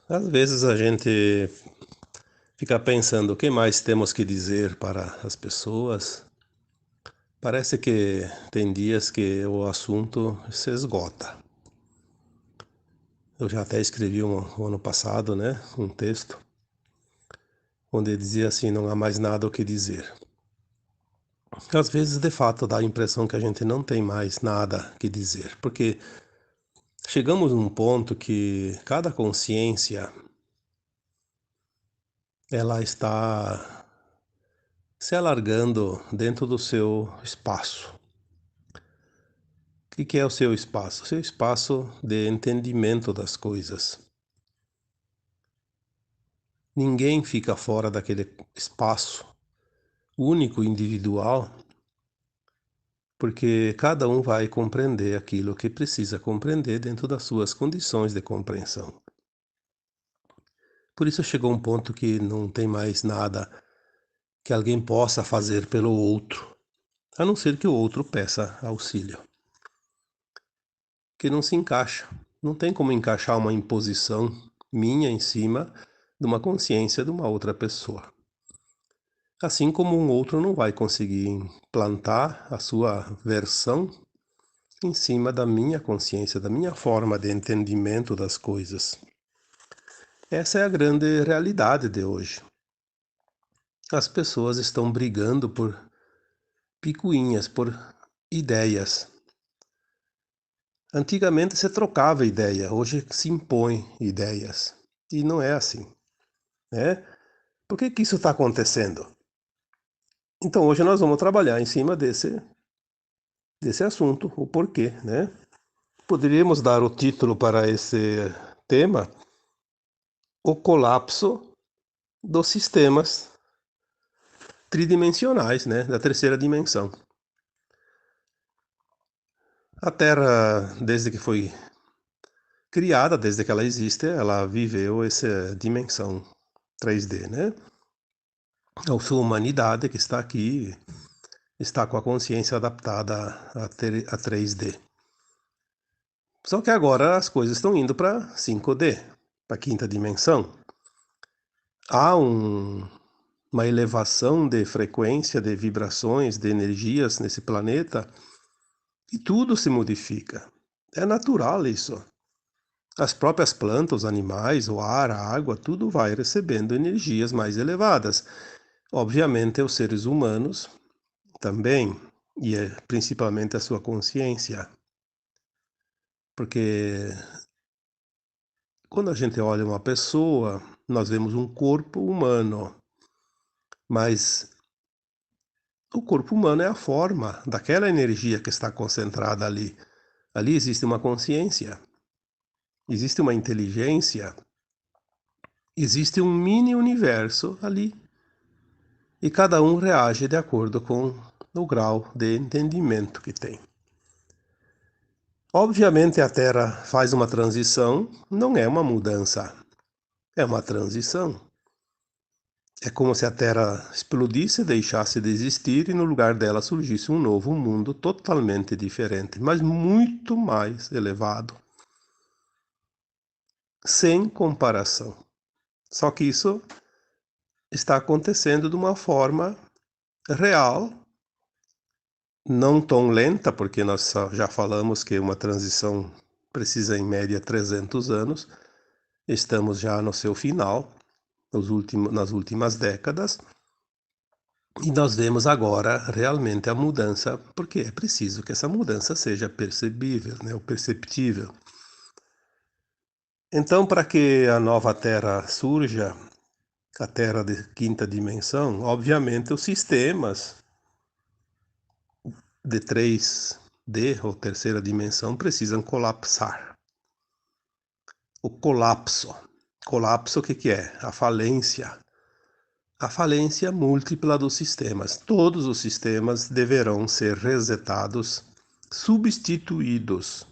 Às vezes a gente fica pensando o que mais temos que dizer para as pessoas. Parece que tem dias que o assunto se esgota. Eu já até escrevi um ano passado, né, um texto onde dizia assim: não há mais nada o que dizer. Às vezes, de fato, dá a impressão que a gente não tem mais nada que dizer, porque chegamos num ponto que cada consciência ela está se alargando dentro do seu espaço. O que é o seu espaço? O seu espaço de entendimento das coisas. Ninguém fica fora daquele espaço único, individual, porque cada um vai compreender aquilo que precisa compreender dentro das suas condições de compreensão. Por isso chegou um ponto que não tem mais nada que alguém possa fazer pelo outro, a não ser que o outro peça auxílio, que não se encaixa. Não tem como encaixar uma imposição minha em cima de uma consciência de uma outra pessoa. Assim como um outro não vai conseguir implantar a sua versão em cima da minha consciência, da minha forma de entendimento das coisas. Essa é a grande realidade de hoje. As pessoas estão brigando por picuinhas, por ideias. Antigamente se trocava ideia, hoje se impõe ideias. E não é assim, né? Por que que isso está acontecendo? Então hoje nós vamos trabalhar em cima desse assunto, o porquê, né? Poderíamos dar o título para esse tema: o colapso dos sistemas tridimensionais, né? Da terceira dimensão. A Terra, desde que foi criada, desde que ela existe, ela viveu essa dimensão 3D, né? A sua humanidade que está aqui está com a consciência adaptada a 3D. Só que agora as coisas estão indo para 5D, para a quinta dimensão. Há uma elevação de frequência, de vibrações, de energias nesse planeta e tudo se modifica. É natural isso. As próprias plantas, os animais, o ar, a água, tudo vai recebendo energias mais elevadas. Obviamente, os seres humanos também, e principalmente a sua consciência, porque quando a gente olha uma pessoa, nós vemos um corpo humano, mas o corpo humano é a forma daquela energia que está concentrada ali. Ali existe uma consciência, existe uma inteligência, existe um mini universo ali. E cada um reage de acordo com o grau de entendimento que tem. Obviamente a Terra faz uma transição, não é uma mudança, é uma transição. É como se a Terra explodisse, deixasse de existir e no lugar dela surgisse um novo mundo totalmente diferente, mas muito mais elevado, sem comparação. Só que isso está acontecendo de uma forma real, não tão lenta, porque nós já falamos que uma transição precisa em média 300 anos, estamos já no seu final, nas últimas décadas, e nós vemos agora realmente a mudança, porque é preciso que essa mudança seja percebível, né, ou perceptível. Então, para que a nova Terra surja, a Terra de quinta dimensão, obviamente os sistemas de 3D ou terceira dimensão precisam colapsar. O colapso. Colapso, o que que é? A falência. A falência múltipla dos sistemas. Todos os sistemas deverão ser resetados, substituídos.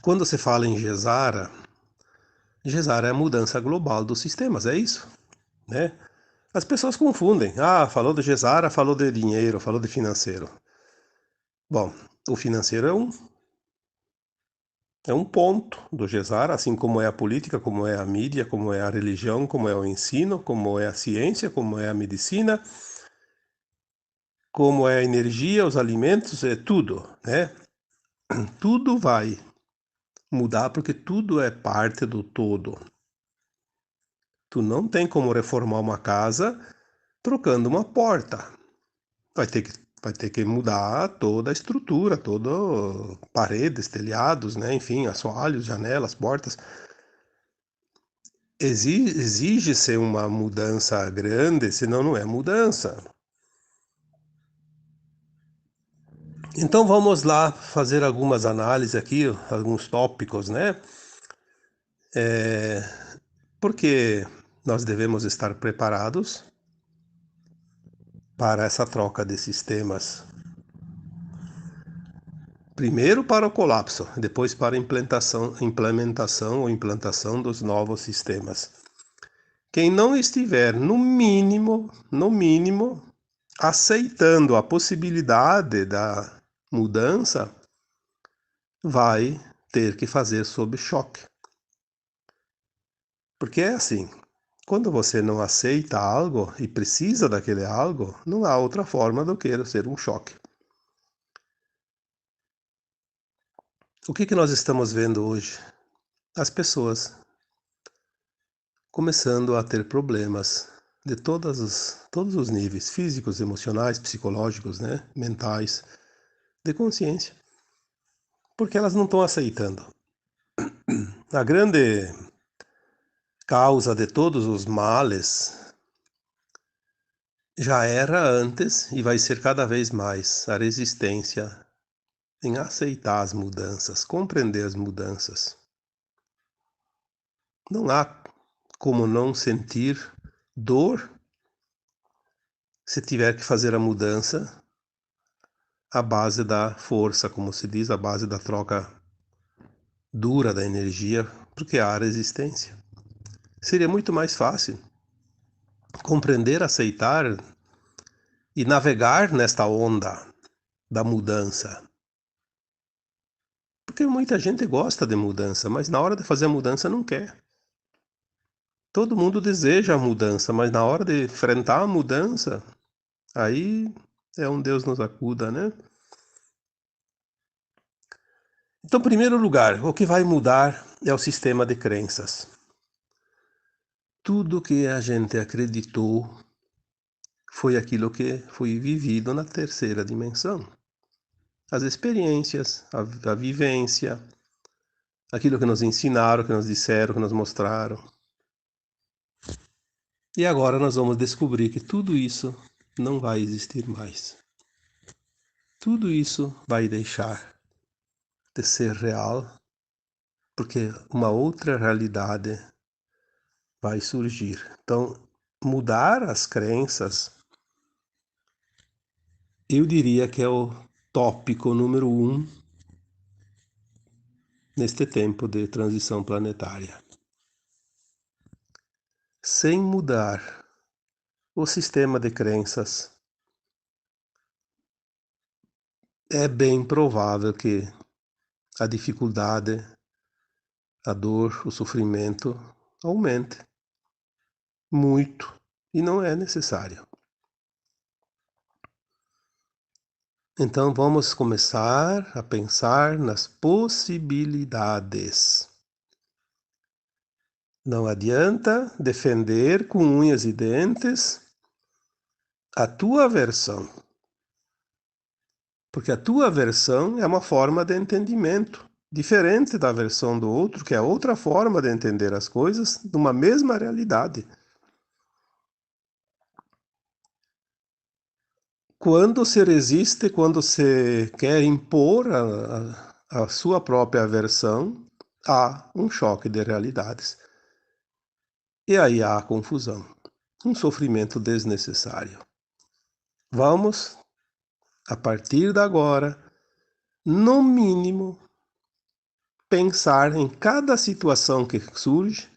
Quando se fala em Gesara, Gesara é a mudança global dos sistemas, é isso, né? As pessoas confundem. Ah, falou de Gesara, falou de dinheiro, falou de financeiro. Bom, o financeiro é um, É um ponto do GESAR, assim como é a política, como é a mídia, como é a religião, como é o ensino, como é a ciência, como é a medicina, como é a energia, os alimentos, é tudo, né? Tudo vai mudar porque tudo é parte do todo. Tu não tem como reformar uma casa trocando uma porta. Vai ter que mudar toda a estrutura, toda paredes, telhados, né? Enfim, assoalhos, janelas, portas. Exige-se uma mudança grande, senão não é mudança. Então vamos lá fazer algumas análises aqui, alguns tópicos, né? Porque nós devemos estar preparados para essa troca de sistemas. Primeiro para o colapso, depois para a implementação ou implantação dos novos sistemas. Quem não estiver, no mínimo, aceitando a possibilidade da mudança, vai ter que fazer sob choque. Porque é assim, quando você não aceita algo e precisa daquele algo, não há outra forma do que ser um choque. O que nós estamos vendo hoje? As pessoas começando a ter problemas de todos os níveis, físicos, emocionais, psicológicos, né, mentais, de consciência, porque elas não estão aceitando. A grande causa de todos os males já era antes e vai ser cada vez mais a resistência em aceitar as mudanças, compreender as mudanças. Não há como não sentir dor se tiver que fazer a mudança à base da força, como se diz, à base da troca dura da energia, porque há resistência. Seria muito mais fácil compreender, aceitar e navegar nesta onda da mudança. Porque muita gente gosta de mudança, mas na hora de fazer a mudança não quer. Todo mundo deseja a mudança, mas na hora de enfrentar a mudança, aí é um Deus nos acuda, né? Então, em primeiro lugar, o que vai mudar é o sistema de crenças. Tudo que a gente acreditou foi aquilo que foi vivido na terceira dimensão. As experiências, a vivência, aquilo que nos ensinaram, que nos disseram, que nos mostraram. E agora nós vamos descobrir que tudo isso não vai existir mais. Tudo isso vai deixar de ser real, porque uma outra realidade vai surgir. Então, mudar as crenças, eu diria que é o tópico número 1 neste tempo de transição planetária. Sem mudar o sistema de crenças, é bem provável que a dificuldade, a dor, o sofrimento aumente muito e não é necessário. Então vamos começar a pensar nas possibilidades. Não adianta defender com unhas e dentes a tua versão, porque a tua versão é uma forma de entendimento, diferente da versão do outro, que é outra forma de entender as coisas numa mesma realidade. Quando se resiste, quando se quer impor a sua própria versão, há um choque de realidades. E aí há a confusão, um sofrimento desnecessário. Vamos, a partir de agora, no mínimo, pensar em cada situação que surge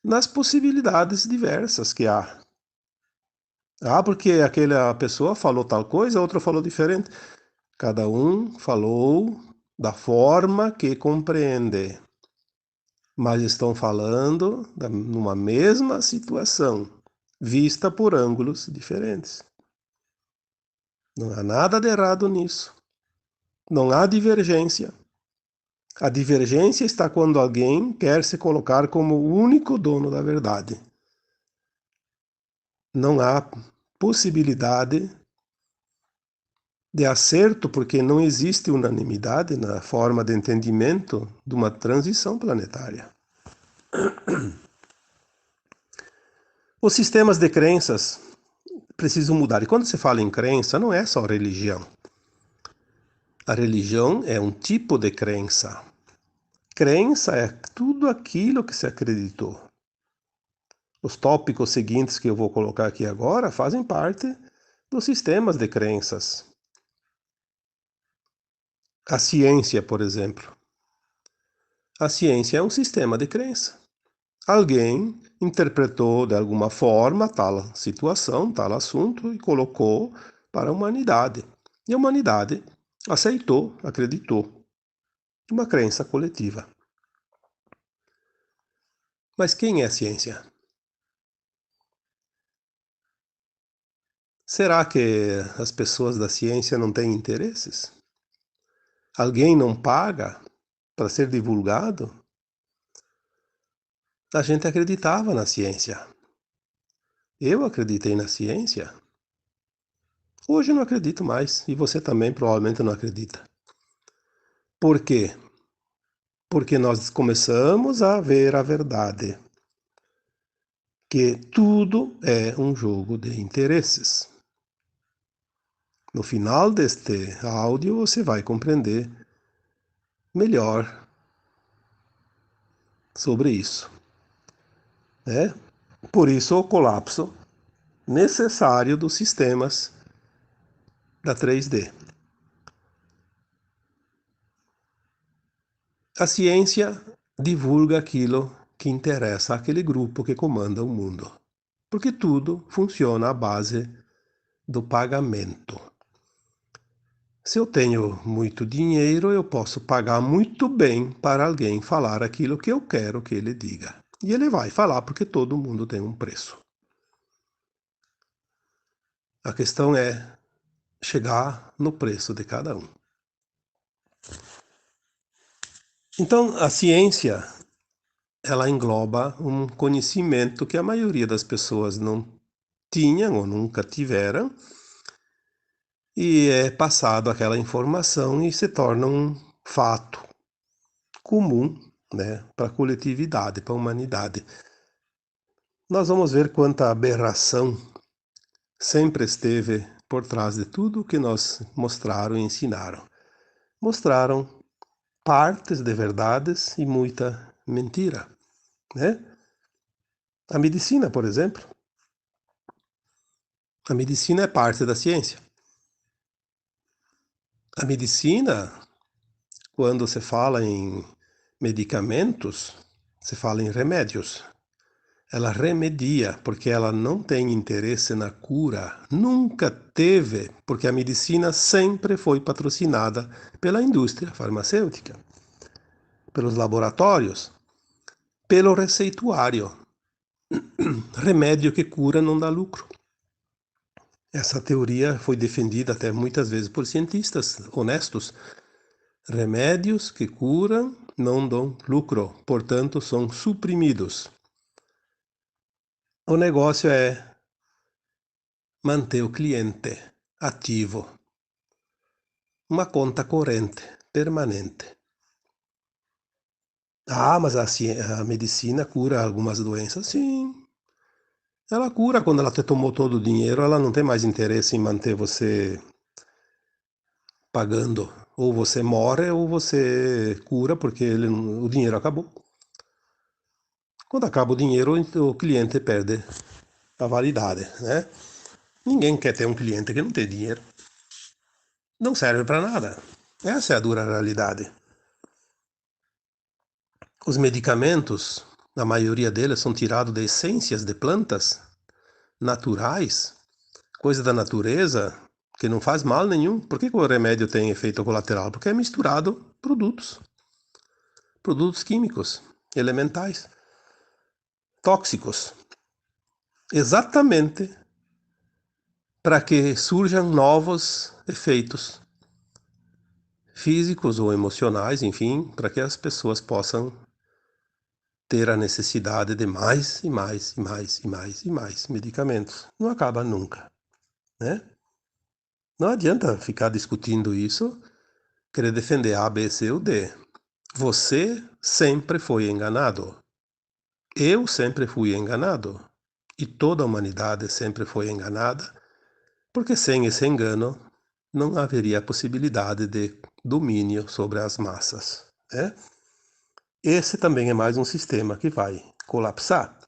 nas possibilidades diversas que há. Ah, porque aquela pessoa falou tal coisa, a outra falou diferente. Cada um falou da forma que compreende, mas estão falando numa mesma situação, vista por ângulos diferentes. Não há nada de errado nisso. Não há divergência. A divergência está quando alguém quer se colocar como o único dono da verdade. Não há possibilidade de acerto, porque não existe unanimidade na forma de entendimento de uma transição planetária. Os sistemas de crenças precisam mudar. E quando se fala em crença, não é só religião. A religião é um tipo de crença. Crença é tudo aquilo que se acreditou. Os tópicos seguintes que eu vou colocar aqui agora fazem parte dos sistemas de crenças. A ciência, por exemplo. A ciência é um sistema de crença. Alguém interpretou de alguma forma tal situação, tal assunto e colocou para a humanidade. E a humanidade aceitou, acreditou. Uma crença coletiva. Mas quem é a ciência? Será que as pessoas da ciência não têm interesses? Alguém não paga para ser divulgado? A gente acreditava na ciência. Eu acreditei na ciência. Hoje não acredito mais, e você também provavelmente não acredita. Por quê? Porque nós começamos a ver a verdade, que tudo é um jogo de interesses. No final deste áudio você vai compreender melhor sobre isso, né? Por isso o colapso necessário dos sistemas da 3D. A ciência divulga aquilo que interessa àquele grupo que comanda o mundo, porque tudo funciona à base do pagamento. Se eu tenho muito dinheiro, eu posso pagar muito bem para alguém falar aquilo que eu quero que ele diga. E ele vai falar porque todo mundo tem um preço. A questão é chegar no preço de cada um. Então, a ciência, ela engloba um conhecimento que a maioria das pessoas não tinham ou nunca tiveram, e é passado aquela informação e se torna um fato comum, né, para a coletividade, para a humanidade. Nós vamos ver quanta aberração sempre esteve por trás de tudo o que nós mostraram e ensinaram. Mostraram partes de verdades e muita mentira, né? A medicina, por exemplo. A medicina é parte da ciência. A medicina, quando se fala em medicamentos, se fala em remédios. Ela remedia, porque ela não tem interesse na cura. Nunca teve, porque a medicina sempre foi patrocinada pela indústria farmacêutica, pelos laboratórios, pelo receituário. Remédio que cura não dá lucro. Essa teoria foi defendida até muitas vezes por cientistas honestos. Remédios que curam não dão lucro, portanto são suprimidos. O negócio é manter o cliente ativo. Uma conta corrente, permanente. Ah, mas a medicina cura algumas doenças? Sim. Ela cura quando ela te tomou todo o dinheiro, ela não tem mais interesse em manter você pagando. Ou você morre ou você cura porque o dinheiro acabou. Quando acaba o dinheiro, o cliente perde a validade, né? Ninguém quer ter um cliente que não tem dinheiro. Não serve para nada. Essa é a dura realidade. Os medicamentos, a maioria deles, são tirados de essências de plantas naturais, coisa da natureza, que não faz mal nenhum. Por que o remédio tem efeito colateral? Porque é misturado produtos químicos, elementais, tóxicos, exatamente para que surjam novos efeitos físicos ou emocionais, enfim, para que as pessoas possam ter a necessidade de mais e mais e mais e mais e mais medicamentos. Não acaba nunca, né? Não adianta ficar discutindo isso, querer defender A, B, C ou D. Você sempre foi enganado. Eu sempre fui enganado. E toda a humanidade sempre foi enganada, porque sem esse engano não haveria possibilidade de domínio sobre as massas, né? Esse também é mais um sistema que vai colapsar.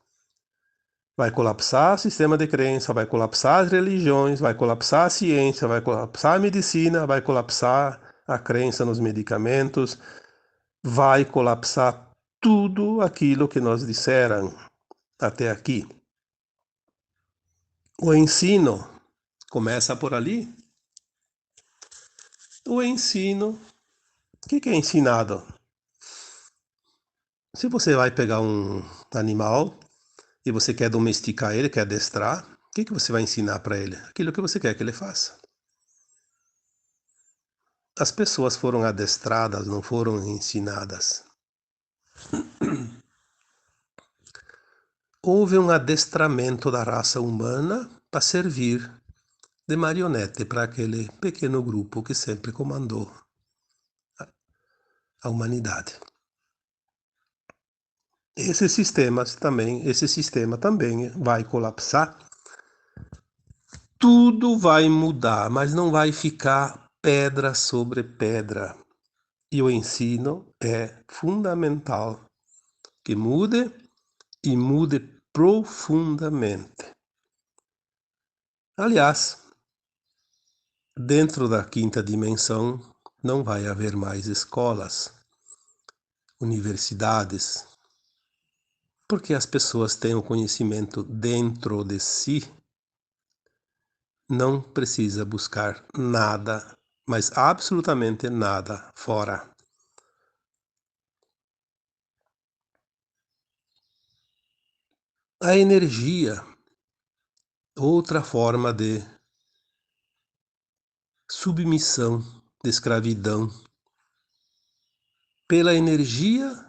Vai colapsar o sistema de crença, vai colapsar as religiões, vai colapsar a ciência, vai colapsar a medicina, vai colapsar a crença nos medicamentos, vai colapsar tudo aquilo que nos disseram até aqui. O ensino começa por ali. O ensino, o que é ensinado? Se você vai pegar um animal e você quer domesticar ele, quer adestrar, o que você vai ensinar para ele? Aquilo que você quer que ele faça. As pessoas foram adestradas, não foram ensinadas. Houve um adestramento da raça humana para servir de marionete para aquele pequeno grupo que sempre comandou a humanidade. Esse sistema também vai colapsar. Tudo vai mudar, mas não vai ficar pedra sobre pedra. E o ensino é fundamental que mude e mude profundamente. Aliás, dentro da quinta dimensão não vai haver mais escolas, universidades, porque as pessoas têm o conhecimento dentro de si, não precisa buscar nada, mas absolutamente nada fora. A energia, outra forma de submissão, de escravidão. Pela energia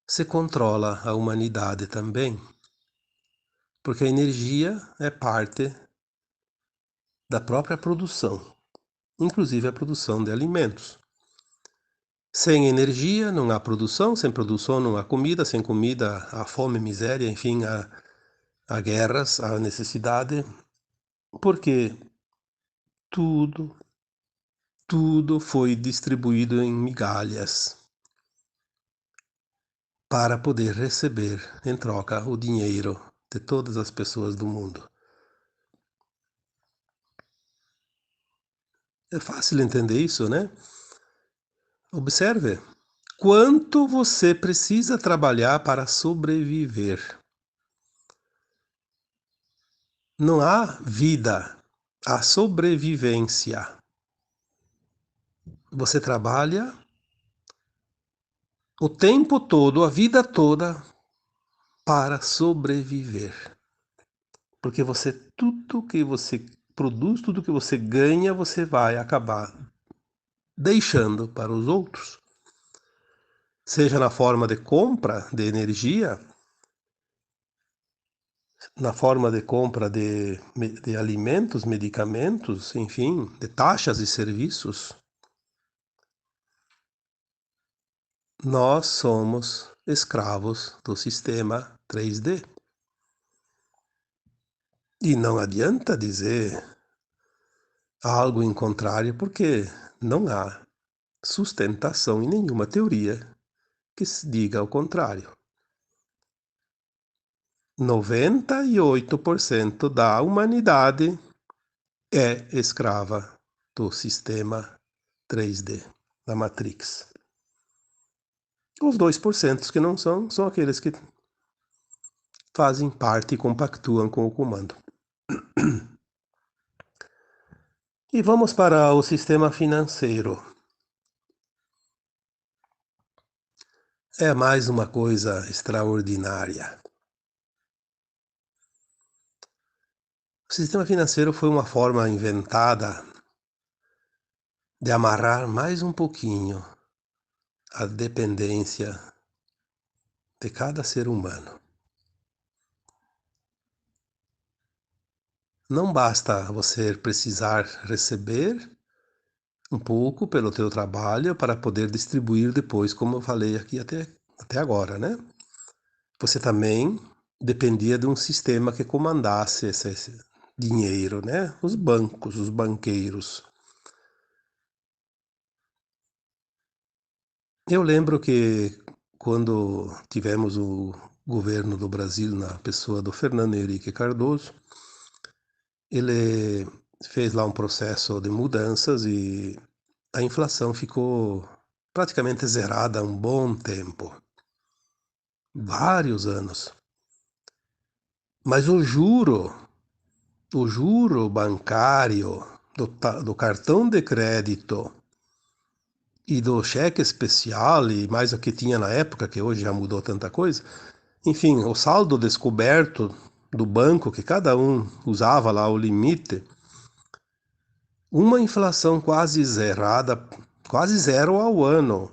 se controla a humanidade também, porque a energia é parte da própria produção, inclusive a produção de alimentos. Sem energia não há produção, sem produção não há comida, sem comida há fome, miséria, enfim, há guerras, há necessidade, porque tudo, tudo foi distribuído em migalhas para poder receber em troca o dinheiro de todas as pessoas do mundo. É fácil entender isso, né? Observe quanto você precisa trabalhar para sobreviver. Não há vida, há sobrevivência. Você trabalha o tempo todo, a vida toda, para sobreviver. Porque tudo que você produz, tudo que você ganha, você vai acabar deixando para os outros. Seja na forma de compra de energia, na forma de compra de alimentos, medicamentos, enfim, de taxas e serviços. Nós somos escravos do sistema 3D. E não adianta dizer algo em contrário, porque não há sustentação em nenhuma teoria que se diga ao contrário. 98% da humanidade é escrava do sistema 3D, da Matrix. Os 2% que não são, são aqueles que fazem parte e compactuam com o comando. E vamos para o sistema financeiro. é mais uma coisa extraordinária. O sistema financeiro foi uma forma inventada de amarrar mais um pouquinho a dependência de cada ser humano. Não basta você precisar receber um pouco pelo teu trabalho para poder distribuir depois, como eu falei aqui até agora, né? Você também dependia de um sistema que comandasse esse dinheiro, né? Os bancos, os banqueiros. Eu lembro que quando tivemos o governo do Brasil na pessoa do Fernando Henrique Cardoso, ele fez lá um processo de mudanças e a inflação ficou praticamente zerada há um bom tempo, vários anos. Mas o juro bancário do cartão de crédito e do cheque especial, e mais o que tinha na época, que hoje já mudou tanta coisa, enfim, o saldo descoberto do banco, que cada um usava lá o limite, uma inflação quase zerada, quase zero ao ano,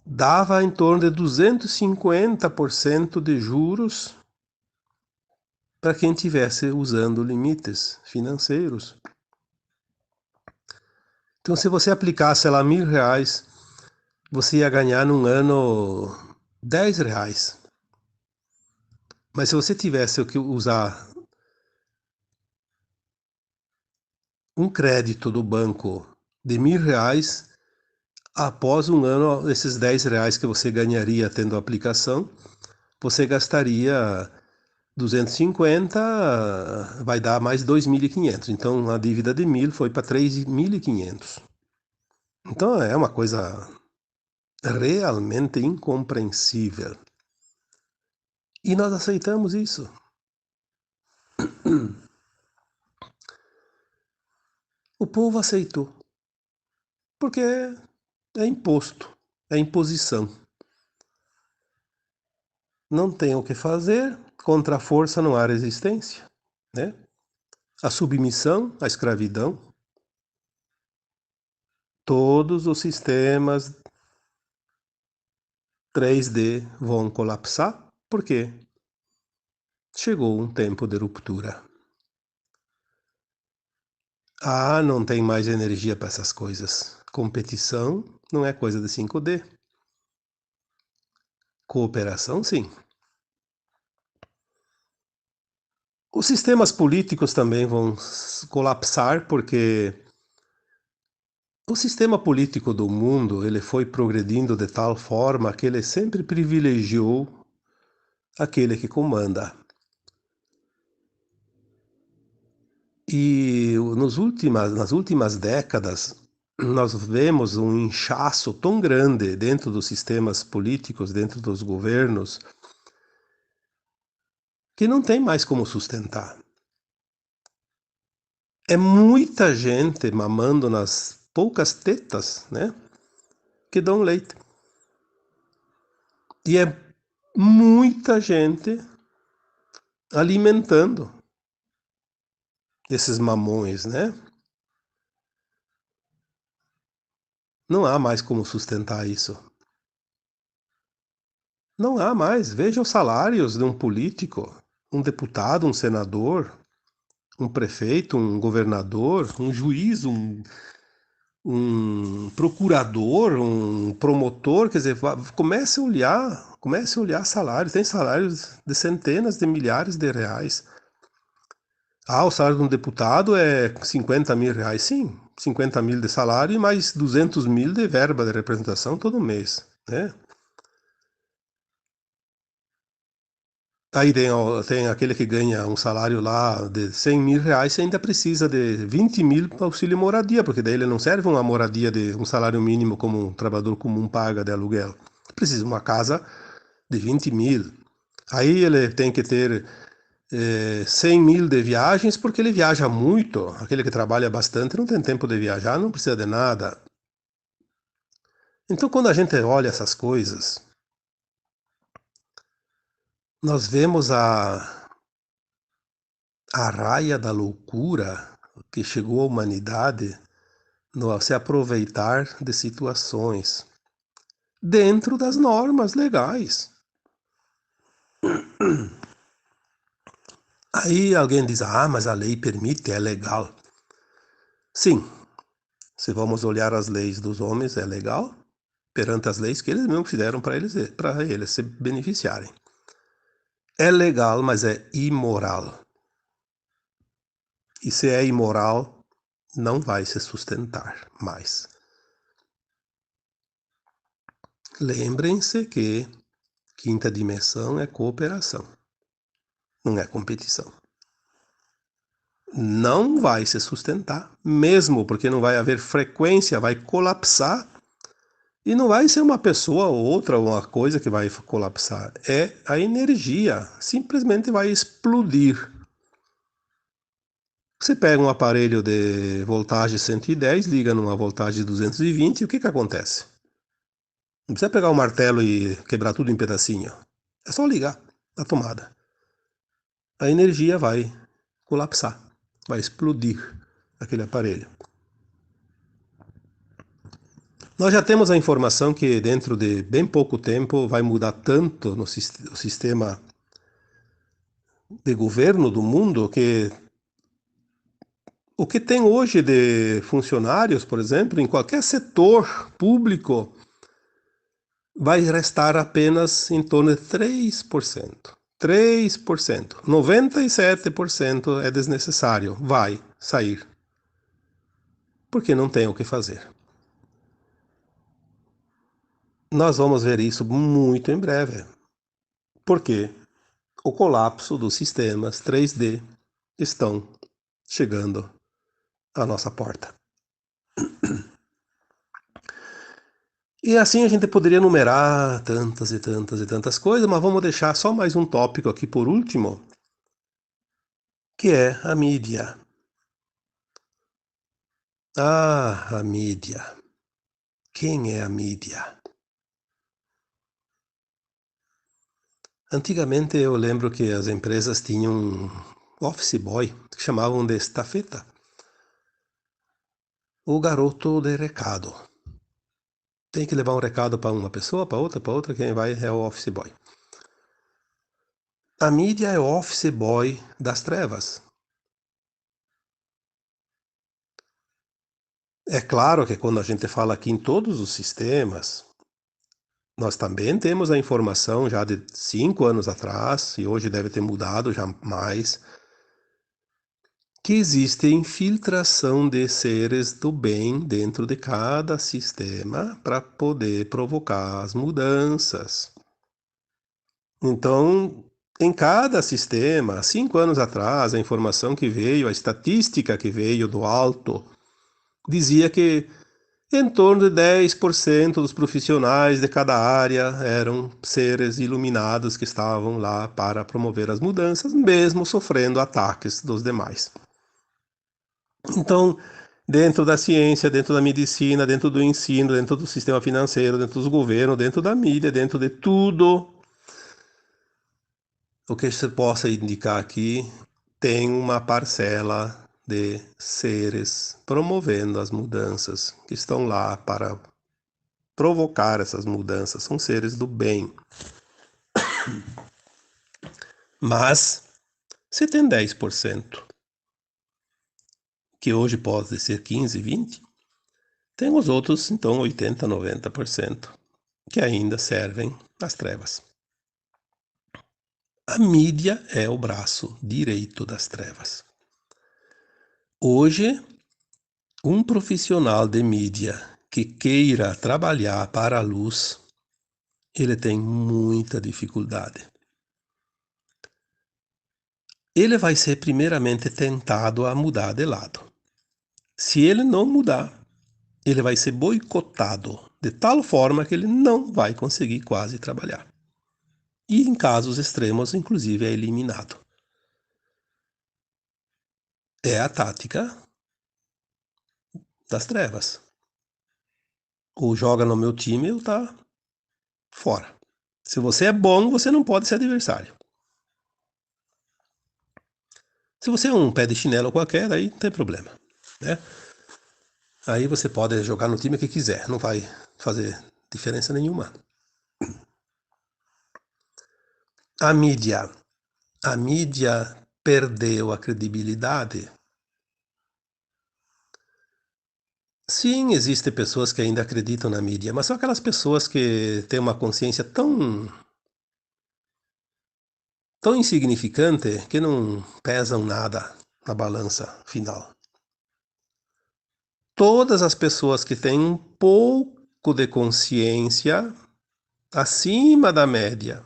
dava em torno de 250% de juros para quem tivesse usando limites financeiros. Então, se você aplicasse lá R$ 1.000, você ia ganhar num ano R$ 10. Mas se você tivesse que usar um crédito do banco de R$ 1.000, após um ano, esses R$ 10 que você ganharia tendo a aplicação, você gastaria 250, vai dar mais 2.500. Então a dívida de 1.000 foi para 3.500. Então é uma coisa realmente incompreensível. E nós aceitamos isso. O povo aceitou, porque é imposto, é imposição. Não tem o que fazer, contra a força não há resistência, né? A submissão, a escravidão, todos os sistemas 3D vão colapsar, porque chegou um tempo de ruptura. Ah, não tem mais energia para essas coisas. Competição não é coisa de 5D. Cooperação, sim. Os sistemas políticos também vão colapsar, porque o sistema político do mundo ele foi progredindo de tal forma que ele sempre privilegiou aquele que comanda. E nas últimas décadas, nós vemos um inchaço tão grande dentro dos sistemas políticos, dentro dos governos, que não tem mais como sustentar. É muita gente mamando nas poucas tetas, né, que dão leite. E é muita gente alimentando esses mamões, né? Não há mais como sustentar isso. Não há mais. Veja os salários de um político, um deputado, um senador, um prefeito, um governador, um juiz, um procurador, um promotor, quer dizer, comece a olhar salários, tem salários de centenas de milhares de reais. Ah, o salário de um deputado é R$ 50.000, sim, 50 mil de salário e mais 200 mil de verba de representação todo mês, né? Aí tem aquele que ganha um salário lá de R$ 100.000 e ainda precisa de 20 mil para auxílio moradia, porque daí ele não serve uma moradia de um salário mínimo como um trabalhador comum paga de aluguel. Precisa de uma casa de 20 mil. Aí ele tem que ter 100 mil de viagens, porque ele viaja muito. Aquele que trabalha bastante não tem tempo de viajar, não precisa de nada. Então, quando a gente olha essas coisas, Nós vemos a raia da loucura que chegou à humanidade no se aproveitar de situações dentro das normas legais. Aí alguém diz: ah, mas a lei permite, é legal. Sim, se vamos olhar as leis dos homens, é legal, perante as leis que eles mesmos fizeram para eles se beneficiarem. É legal, mas é imoral. E se é imoral, não vai se sustentar mais. Lembrem-se que quinta dimensão é cooperação, não é competição. Não vai se sustentar, mesmo porque não vai haver frequência, vai colapsar. E não vai ser uma pessoa ou outra, uma coisa que vai colapsar. É a energia. Simplesmente vai explodir. Você pega um aparelho de voltagem 110, liga numa voltagem de 220, e o que acontece? Não precisa pegar o martelo e quebrar tudo em pedacinho. É só ligar a tomada. A energia vai colapsar, vai explodir aquele aparelho. Nós já temos a informação que dentro de bem pouco tempo vai mudar tanto no sistema de governo do mundo que o que tem hoje de funcionários, por exemplo, em qualquer setor público, vai restar apenas em torno de 3%. 3%. 97% é desnecessário. Vai sair. Porque não tem o que fazer. Nós vamos ver isso muito em breve. Porque o colapso dos sistemas 3D estão chegando à nossa porta. E assim a gente poderia numerar tantas e tantas e tantas coisas, mas vamos deixar só mais um tópico aqui por último, que é a mídia. Ah, a mídia. Quem é a mídia? Antigamente eu lembro que as empresas tinham um office boy, que chamavam de estafeta, o garoto de recado. Tem que levar um recado para uma pessoa, para outra, quem vai é o office boy. A mídia é o office boy das trevas. É claro que quando a gente fala aqui em todos os sistemas, nós também temos a informação já de 5 anos atrás, e hoje deve ter mudado já mais, que existe infiltração de seres do bem dentro de cada sistema para poder provocar as mudanças. Então, em cada sistema, 5 anos atrás, a informação que veio, a estatística que veio do alto, dizia que em torno de 10% dos profissionais de cada área eram seres iluminados que estavam lá para promover as mudanças, mesmo sofrendo ataques dos demais. Então, dentro da ciência, dentro da medicina, dentro do ensino, dentro do sistema financeiro, dentro do governo, dentro da mídia, dentro de tudo, o que você possa indicar aqui tem uma parcela de seres promovendo as mudanças que estão lá para provocar essas mudanças. São seres do bem. Mas, se tem 10%, que hoje pode ser 15, 20, tem os outros, então, 80, 90%, que ainda servem às trevas. A mídia é o braço direito das trevas. Hoje, um profissional de mídia que queira trabalhar para a luz, ele tem muita dificuldade. Ele vai ser primeiramente tentado a mudar de lado. Se ele não mudar, ele vai ser boicotado de tal forma que ele não vai conseguir quase trabalhar. E em casos extremos, inclusive, é eliminado. É a tática das trevas. Ou joga no meu time ou tá fora. Se você é bom, você não pode ser adversário. Se você é um pé de chinelo qualquer, aí não tem problema, né? Aí você pode jogar no time que quiser, não vai fazer diferença nenhuma. A mídia, a mídia perdeu a credibilidade. Sim, existem pessoas que ainda acreditam na mídia, mas são aquelas pessoas que têm uma consciência tão insignificante que não pesam nada na balança final. Todas as pessoas que têm um pouco de consciência acima da média,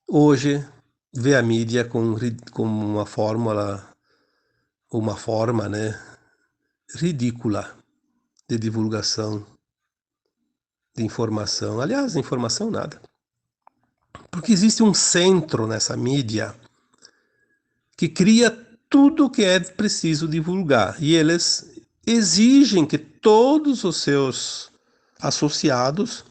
hoje vê a mídia como uma forma, né, ridícula de divulgação de informação. Aliás, informação nada. Porque existe um centro nessa mídia que cria tudo o que é preciso divulgar. E eles exigem que todos os seus associados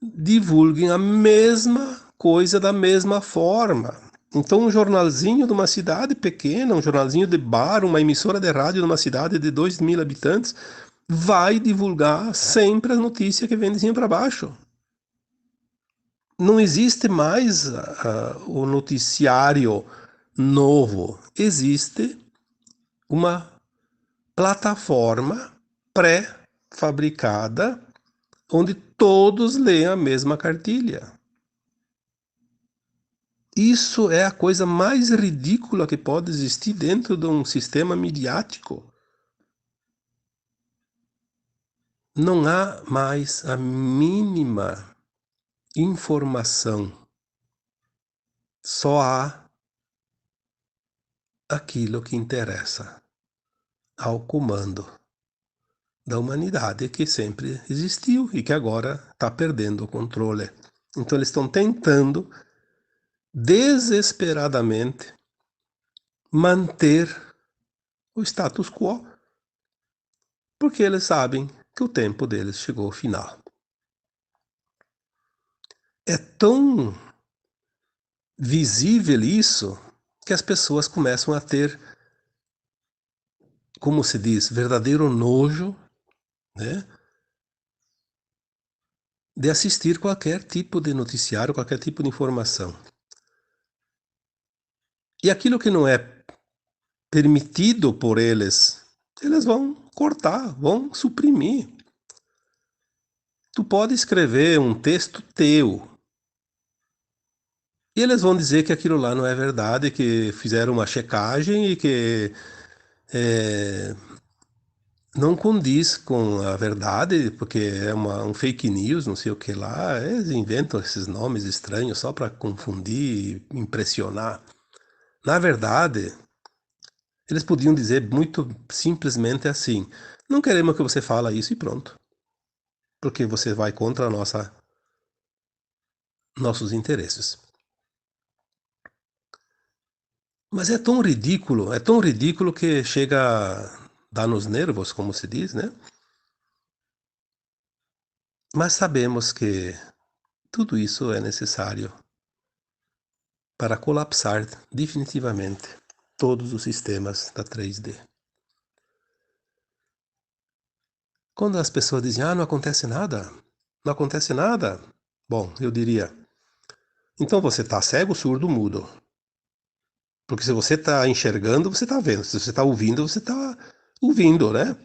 divulguem a mesma coisa da mesma forma. Então, um jornalzinho de uma cidade pequena, um jornalzinho de bar, uma emissora de rádio de uma cidade de 2.000 habitantes, vai divulgar sempre as notícias que vem de cima para baixo. Não existe mais o noticiário novo. Existe uma plataforma pré-fabricada onde todos leem a mesma cartilha. Isso é a coisa mais ridícula que pode existir dentro de um sistema midiático. Não há mais a mínima informação. Só há aquilo que interessa ao comando da humanidade que sempre existiu e que agora está perdendo o controle. Então eles estão tentando desesperadamente manter o status quo, porque eles sabem que o tempo deles chegou ao final. É tão visível isso que as pessoas começam a ter, como se diz, verdadeiro nojo, né, de assistir qualquer tipo de noticiário, qualquer tipo de informação. E aquilo que não é permitido por eles, eles vão cortar, vão suprimir. Tu pode escrever um texto teu e eles vão dizer que aquilo lá não é verdade, que fizeram uma checagem e que não condiz com a verdade, porque é um fake news, não sei o que lá. Eles inventam esses nomes estranhos só para confundir e impressionar. Na verdade, eles podiam dizer muito simplesmente assim: não queremos que você fale isso e pronto. Porque você vai contra nossos interesses. Mas é tão ridículo que chega a dar nos nervos, como se diz, né? Mas sabemos que tudo isso é necessário para colapsar definitivamente todos os sistemas da 3D. Quando as pessoas dizem, não acontece nada, não acontece nada, bom, eu diria, então você está cego, surdo, mudo. Porque se você está enxergando, você está vendo. Se você está ouvindo, você está ouvindo, né?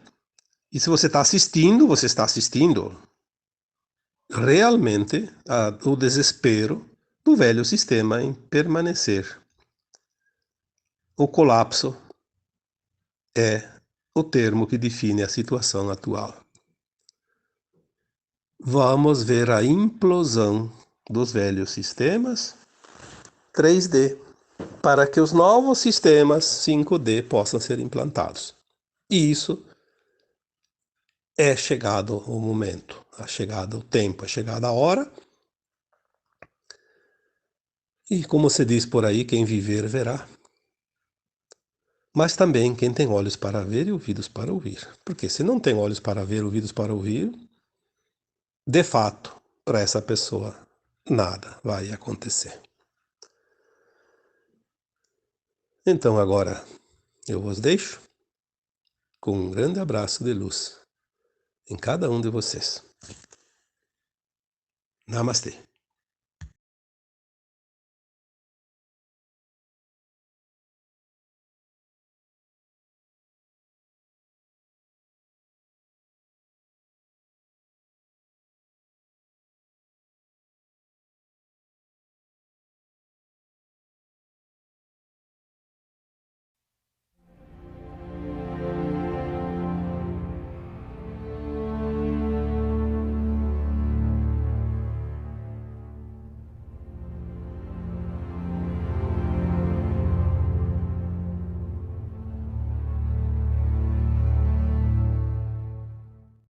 E se você está assistindo, você está assistindo. Realmente, o desespero do velho sistema em permanecer. O colapso é o termo que define a situação atual. Vamos ver a implosão dos velhos sistemas 3D para que os novos sistemas 5D possam ser implantados. E isso é chegado o momento, é chegado o tempo, é chegada a hora. E como se diz por aí, quem viver verá. Mas também quem tem olhos para ver e ouvidos para ouvir. Porque se não tem olhos para ver, ouvidos para ouvir, de fato, para essa pessoa, nada vai acontecer. Então agora eu vos deixo com um grande abraço de luz em cada um de vocês. Namastê.